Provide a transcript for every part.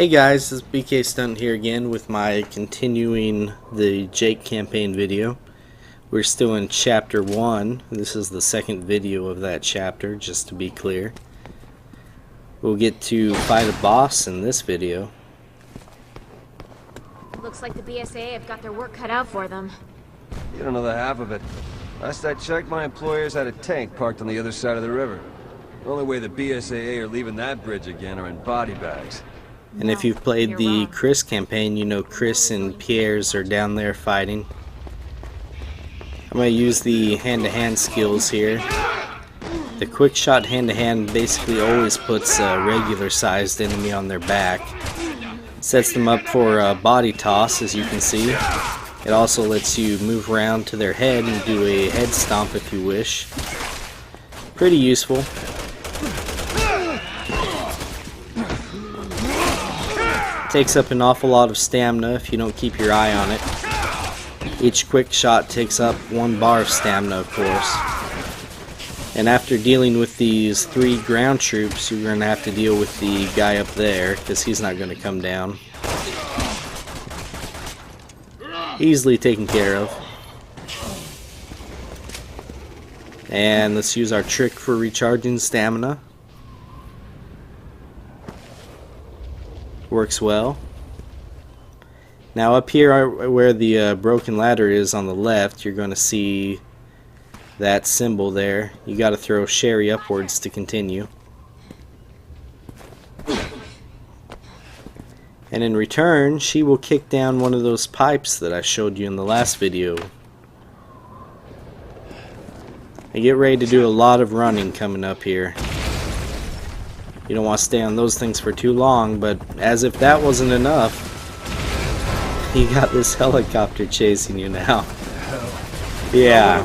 Hey guys, this is BK Stunt here again with my continuing the Jake campaign video. We're still in chapter 1. This is the second video of that chapter, just to be clear. We'll get to fight a boss in this video. Looks like the BSAA have got their work cut out for them. You don't know the half of it. Last I checked, my employers had a tank parked on the other side of the river. The only way the BSAA are leaving that bridge again are in body bags. And if you've played the Chris campaign, you know Chris and Pierre's are down there fighting. I'm going to use the hand-to-hand skills here. The quick shot hand-to-hand basically always puts a regular-sized enemy on their back. Sets them up for a body toss, as you can see. It also lets you move around to their head and do a head stomp if you wish. Pretty useful. Takes up an awful lot of stamina if you don't keep your eye on it. Each quick shot takes up 1 bar of stamina, of course. And after dealing with these 3 ground troops, you're going to have to deal with the guy up there, because he's not going to come down. Easily taken care of. And let's use our trick for recharging stamina. Works well. Now up here where the broken ladder is on the left, you're going to see that symbol there. You got to throw Sherry upwards to continue. And in return, she will kick down one of those pipes that I showed you in the last video. And get ready to do a lot of running coming up here. You don't want to stay on those things for too long, but as if that wasn't enough, you got this helicopter chasing you now. Yeah,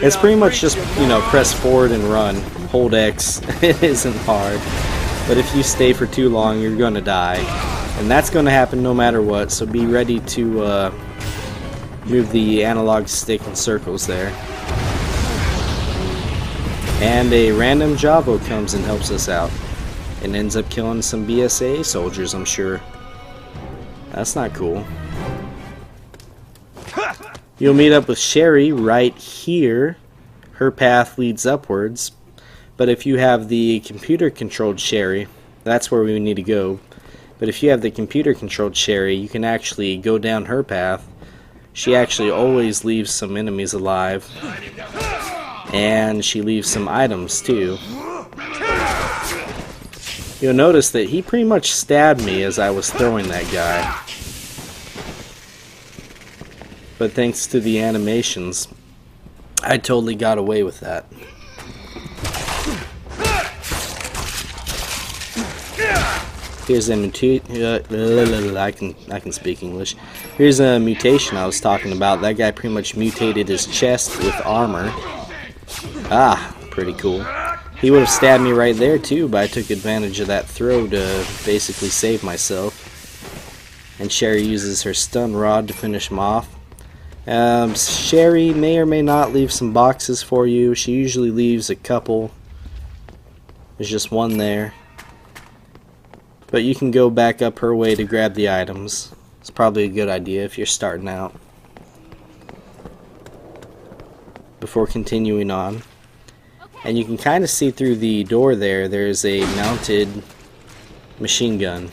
it's pretty much just, you know, press forward and run. Hold X. It isn't hard. But if you stay for too long, you're going to die. And that's going to happen no matter what, so be ready to move the analog stick in circles there. And a random Javo comes and helps us out. And ends up killing some BSAA soldiers, I'm sure. That's not cool. You'll meet up with Sherry right here. Her path leads upwards. But if you have the computer-controlled Sherry, that's where we need to go. But if you have the computer-controlled Sherry, you can actually go down her path. She actually always leaves some enemies alive. And she leaves some items, too. You'll notice that he pretty much stabbed me as I was throwing that guy. But thanks to the animations, I totally got away with that. Here's a I can speak English. Here's a mutation I was talking about. That guy pretty much mutated his chest with armor. Ah, pretty cool. He would have stabbed me right there too, but I took advantage of that throw to basically save myself. And Sherry uses her stun rod to finish him off. Sherry may or may not leave some boxes for you. She usually leaves a couple. There's just one there. But you can go back up her way to grab the items. It's probably a good idea if you're starting out. Before continuing on. And you can kind of see through the door there, there's a mounted machine gun.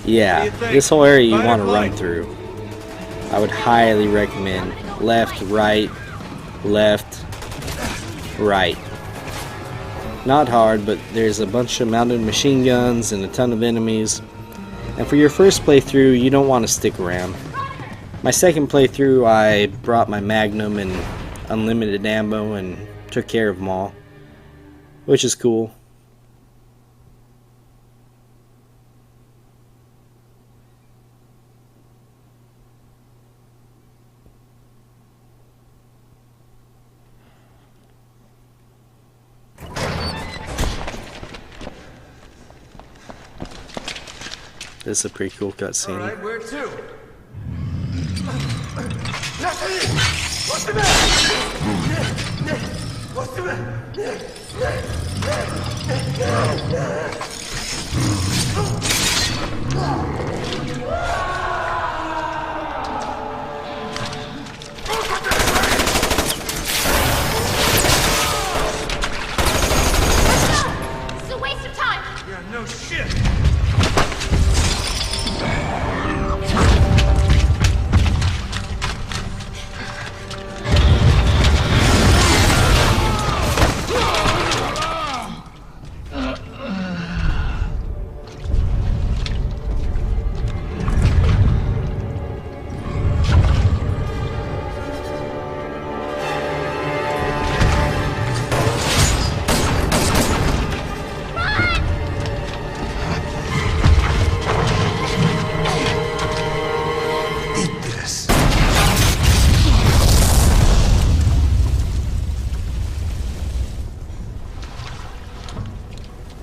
Yeah, this whole area you want to run through. I would highly recommend left, right, right. Not hard, but there's a bunch of mounted machine guns and a ton of enemies. And for your first playthrough, you don't want to stick around. My second playthrough, I brought my Magnum and unlimited ammo and took care of them all, which is cool. This is a pretty cool cutscene. All right, where to? What's the matter? It's a waste of time! Yeah, no shit!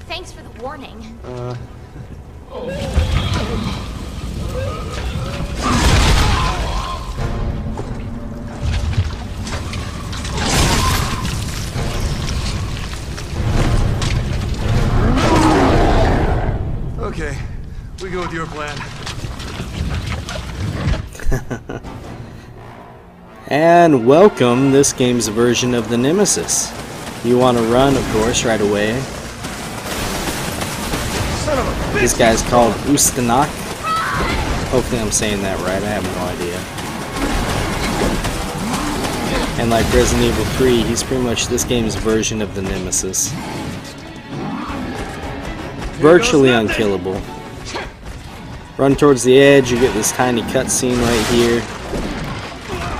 Thanks for the warning. Okay, we go with your plan. And welcome this game's version of the Nemesis. You want to run, of course, right away. Son of a bitch! This guy's called Ustanok. Hopefully I'm saying that right, I have no idea. And like Resident Evil 3, he's pretty much this game's version of the Nemesis. Virtually unkillable. Run towards the edge, you get this tiny cutscene right here.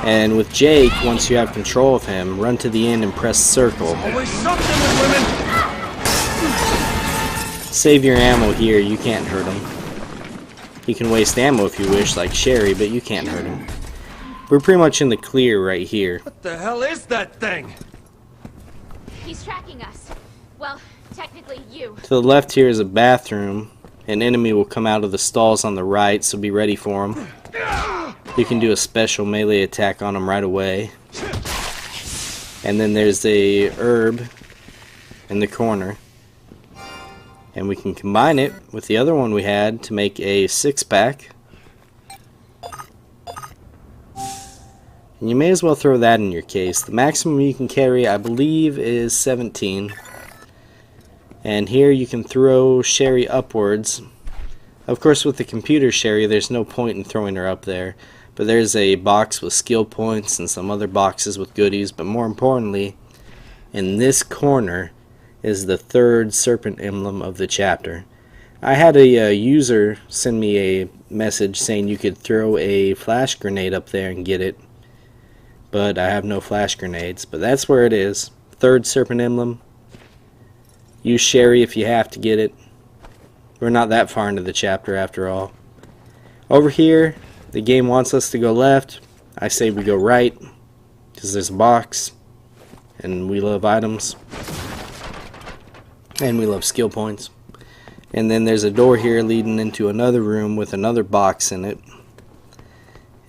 And with Jake, once you have control of him, run to the end and press circle. Always something with women! Save your ammo here, you can't hurt him. You can waste ammo if you wish, like Sherry, but you can't hurt him. We're pretty much in the clear right here. What the hell is that thing? He's tracking us. Well, technically you. To the left here is a bathroom. An enemy will come out of the stalls on the right, so be ready for him. You can do a special melee attack on him right away. And then there's a herb in the corner. And we can combine it with the other one we had to make a 6-pack. And you may as well throw that in your case. The maximum you can carry, I believe, is 17. And here you can throw Sherry upwards. Of course, with the computer Sherry, there's no point in throwing her up there. But there's a box with skill points and some other boxes with goodies. But more importantly, in this corner is the third serpent emblem of the chapter. I had a user send me a message saying you could throw a flash grenade up there and get it. But I have no flash grenades. But that's where it is. Third serpent emblem. Use Sherry if you have to get it. We're not that far into the chapter after all. Over here, the game wants us to go left. I say we go right, because there's a box, and we love items, and we love skill points. And then there's a door here leading into another room with another box in it.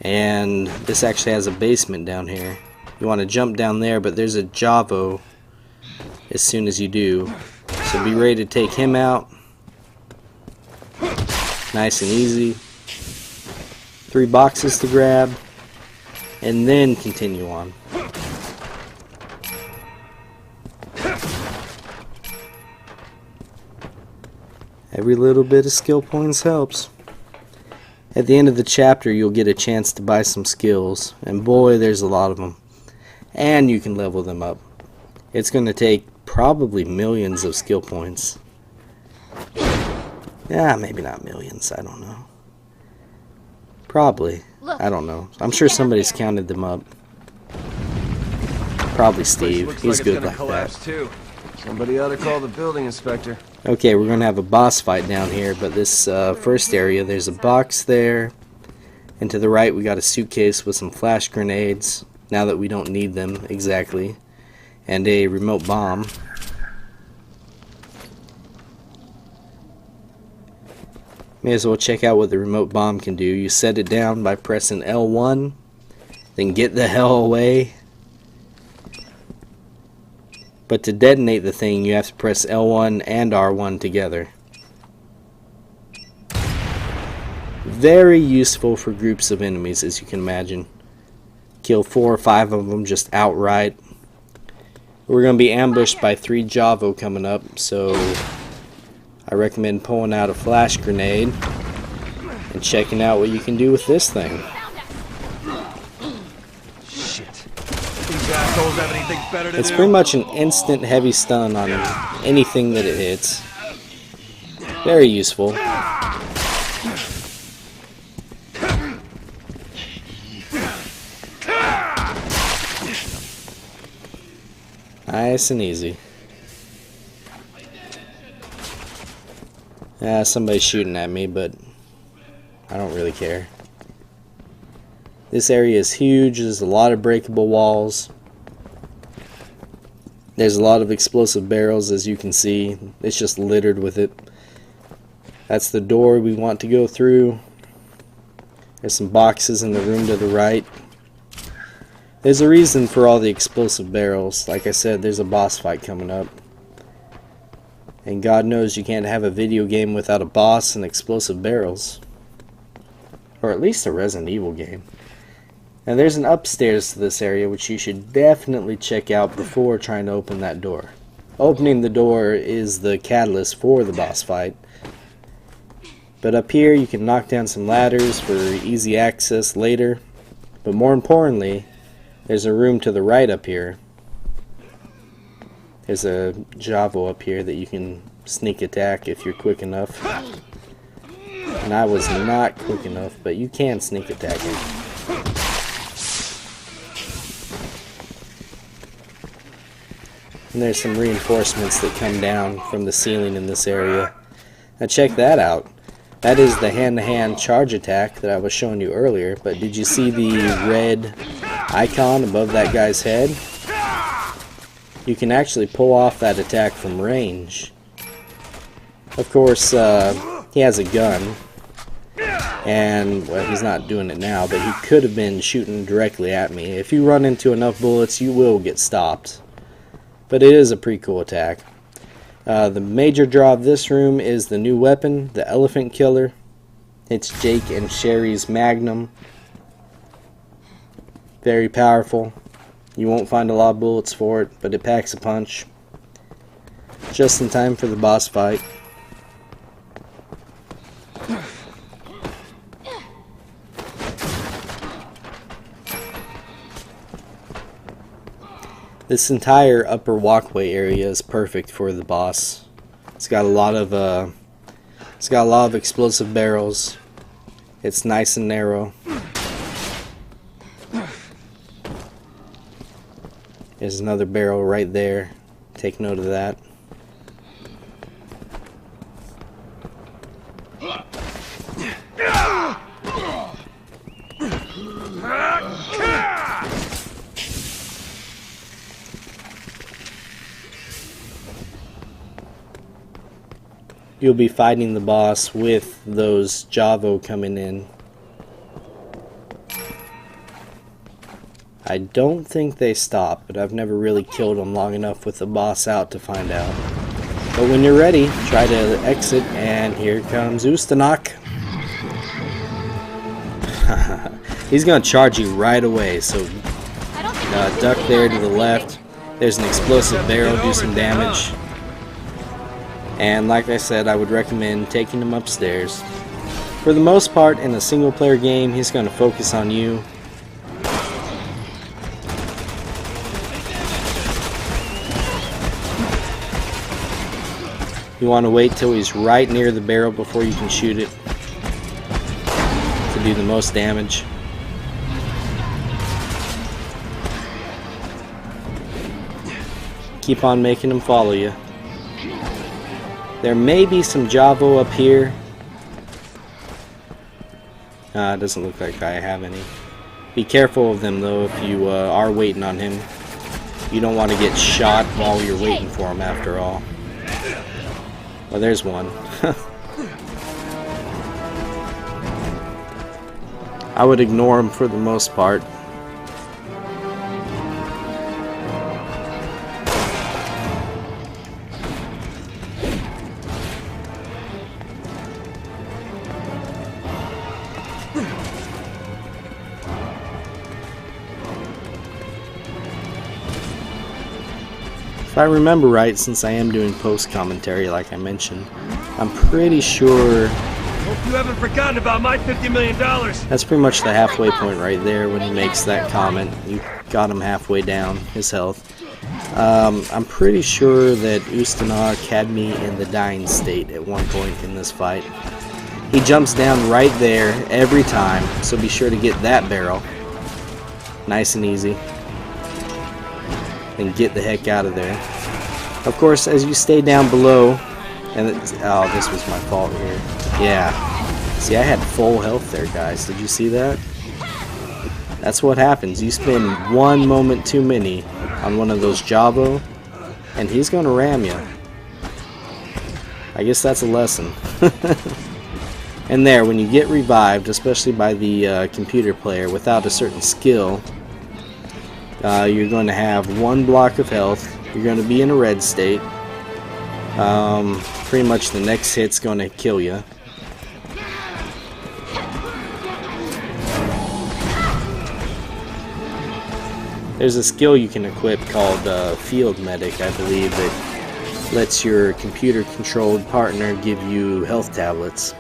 And this actually has a basement down here. You want to jump down there, but there's a Javo as soon as you do. So be ready to take him out. Nice and easy. 3 boxes to grab. And then continue on. Every little bit of skill points helps. At the end of the chapter, you'll get a chance to buy some skills. And boy, there's a lot of them. And you can level them up. It's going to take probably millions of skill points. Yeah, maybe not millions, I don't know. Probably. Look, I don't know. I'm sure somebody's counted them up. Probably Steve. Looks He's like good it's gonna like collapse that. too. Somebody ought to call the building inspector. Okay, we're going to have a boss fight down here, but this first area, there's a box there. And to the right, we got a suitcase with some flash grenades, now that we don't need them exactly. And a remote bomb. May as well check out what the remote bomb can do. You set it down by pressing L1, then get the hell away. But to detonate the thing, you have to press L1 and R1 together. Very useful for groups of enemies, as you can imagine. Kill 4 or 5 of them just outright. We're going to be ambushed by 3 Javo coming up, so I recommend pulling out a flash grenade and checking out what you can do with this thing. Shit. These assholes have anything better to It's do? pretty much an instant heavy stun on anything that it hits. Very useful. Nice and easy. Yeah, somebody's shooting at me, but I don't really care. This area is huge. There's a lot of breakable walls. There's a lot of explosive barrels, as you can see. It's just littered with it. That's the door we want to go through. There's some boxes in the room to the right. There's a reason for all the explosive barrels. Like I said, there's a boss fight coming up. And God knows you can't have a video game without a boss and explosive barrels. Or at least a Resident Evil game. And there's an upstairs to this area which you should definitely check out before trying to open that door. Opening the door is the catalyst for the boss fight. But up here you can knock down some ladders for easy access later. But more importantly, there's a room to the right up here. There's a Javo up here that you can sneak attack if you're quick enough. And I was not quick enough, but you can sneak attack it. And there's some reinforcements that come down from the ceiling in this area. Now check that out. That is the hand-to-hand charge attack that I was showing you earlier, but did you see the red icon above that guy's head? You can actually pull off that attack from range. Of course, he has a gun, and, well, he's not doing it now, but he could have been shooting directly at me. If you run into enough bullets, you will get stopped. But it is a pretty cool attack. The major draw of this room is the new weapon, the Elephant Killer. It's Jake and Sherry's Magnum. Very powerful. You won't find a lot of bullets for it, but it packs a punch. Just in time for the boss fight. This entire upper walkway area is perfect for the boss. It's got a lot of explosive barrels. It's nice and narrow. There's another barrel right there. Take note of that. You'll be fighting the boss with those Javo coming in. I don't think they stop, but I've never really killed them long enough with the boss out to find out. But when you're ready, try to exit, and here comes Ustanok. He's going to charge you right away, so duck there to the left. There's an explosive barrel, do some damage. And like I said, I would recommend taking him upstairs. For the most part, in a single player game, he's going to focus on you. You want to wait till he's right near the barrel before you can shoot it to do the most damage. Keep on making him follow you. There may be some Javo up here. It doesn't look like I have any. Be careful of them though if you are waiting on him. You don't want to get shot while you're waiting for him after all. Well, there's one. I would ignore him for the most part. If I remember right, since I am doing post commentary like I mentioned, I'm pretty sure Hope you haven't forgotten about my $50 million. that's pretty much the halfway point right there when he makes that comment. You got him halfway down his health. I'm pretty sure that Ustanag had me in the dying state at one point in this fight. He jumps down right there every time, so be sure to get that barrel. Nice and easy. And get the heck out of there. Of course, as you stay down below, and oh, this was my fault here. Yeah. See, I had full health there, guys. Did you see that? That's what happens. You spend one moment too many on one of those Javo, and he's gonna ram you. I guess that's a lesson. And there, when you get revived, especially by the computer player without a certain skill, you're going to have one block of health. You're going to be in a red state. Pretty much the next hit's going to kill you. There's a skill you can equip called Field Medic, I believe, that lets your computer-controlled partner give you health tablets.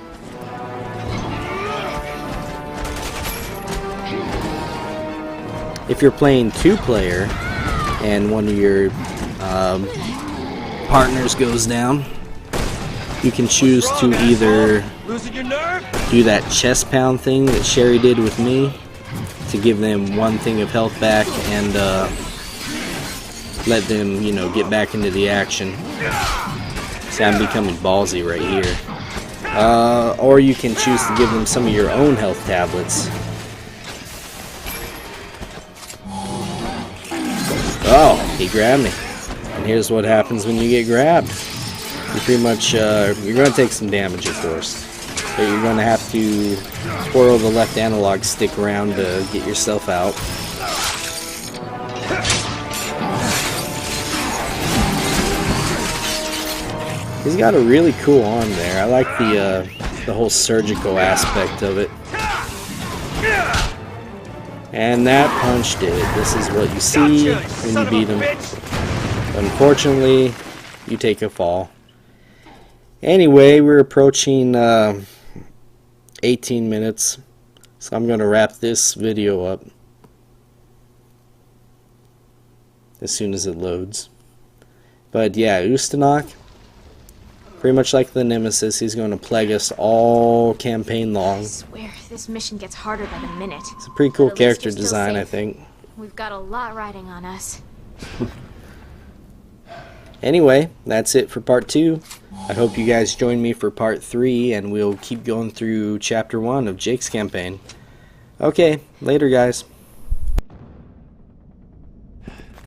If you're playing two-player and one of your partners goes down, you can choose to either do that chest pound thing that Sherry did with me to give them one thing of health back and let them, you know, get back into the action. See, I'm becoming ballsy right here. Or you can choose to give them some of your own health tablets. Oh, he grabbed me. And here's what happens when you get grabbed. You pretty much, you're going to take some damage, of course. But you're going to have to twirl the left analog stick around to get yourself out. He's got a really cool arm there. I like the whole surgical aspect of it. And that punch did it. This is what you see when you beat him. Unfortunately, you take a fall. Anyway, we're approaching 18 minutes, so I'm going to wrap this video up as soon as it loads. But yeah, Ustanag, pretty much like the Nemesis, he's going to plague us all campaign long. I swear, this mission gets harder by the minute. It's a pretty cool But at least character you're still design, safe. I think. We've got a lot riding on us. Anyway, that's it for part 2. I hope you guys join me for part 3, and we'll keep going through chapter 1 of Jake's campaign. Okay, later guys.